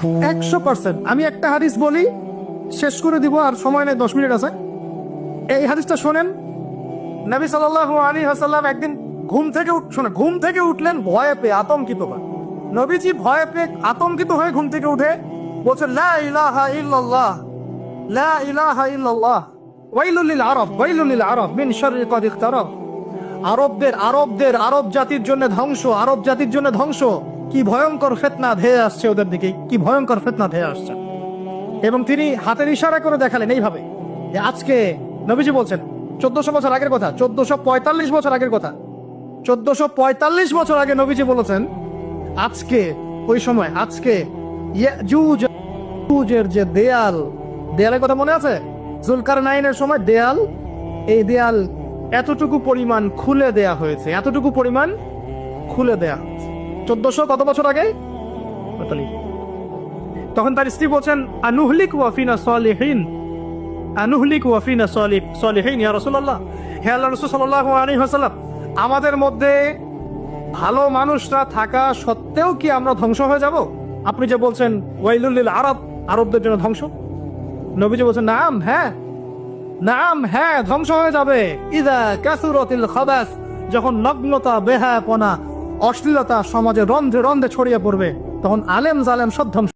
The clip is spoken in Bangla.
100%। আমি একটা হাদিস বলি, শেষ করে দিব, আর সময় নেই, 10 মিনিট আছে। এই হাদিসটা শোনেন। নবী সাল্লাল্লাহু আলাইহি ওয়াসাল্লাম একদিন ঘুম থেকে উঠলেন ভয়ে পেয়ে, আতঙ্কিত হয়ে। নবীজি ভয়ে পেয়ে আতঙ্কিত হয়ে ঘুম থেকে উঠে বলছেন, লা ইলাহা ইল্লাল্লাহ, লা ইলাহা ইল্লাল্লাহ, ওয়াইলুল লিল আরব, ওয়াইলুল লিল আরব মিন শাররি কাদ ইকতারাব। আরব জাতির জন্য ধ্বংস, আরব জাতির জন্য ধ্বংস। কি ভয়ঙ্কর ফিতনা ধেয়ে আসছে ওদের দিকে, কি ভয়ঙ্কর ফিতনা ধেয়ে আসছে। এবং তিনি হাতের ইশারা করে দেখালেন এইভাবে, যে আজকে নবীজি বলছেন 1400 বছর আগের কথা, 1445 বছর আগের কথা, 1445 বছর আগে নবীজি বলেছেন, আজকে ওই সময়, আজকে ইয়াজুজের যে দেয়ালের কথা মনে আছে? জুলকারনাইনের সময় দেয়াল, এই দেয়াল এতটুকু পরিমাণ খুলে দেয়া হয়েছে, এতটুকু পরিমাণ খুলে দেয়া হয়েছে 1400 কত বছর আগে? তখন তার স্ত্রী বলছেন, আনুহলিক ওয়া ফিনা সালিহিন, আনুহলিক ওয়া ফিনা সালিহিন ইয়া রাসূলুল্লাহ। হে আল্লাহর রাসূল সাল্লাল্লাহু আলাইহি ওয়াসাল্লাম, আমাদের মধ্যে ভালো মানুষরা থাকা সত্ত্বেও কি আমরা ধ্বংস হয়ে যাব? আপনি যে বলছেন ওয়াইলুল লিল আরব, আরবদের জন্য ধ্বংস। নবীজি বলছেন, নাম হ্যাঁ, নাম হ্যাঁ, ধ্বংস হয়ে যাবে। ইদা কাসুরাতিল খাবাস, যখন নগ্নতা, বেহায়াপনা, অশ্লীলতা সমাজে রন্ধ্রে রন্ধ্রে ছড়িয়ে পড়বে, তখন আলেম জালেম সব ধ্বংস।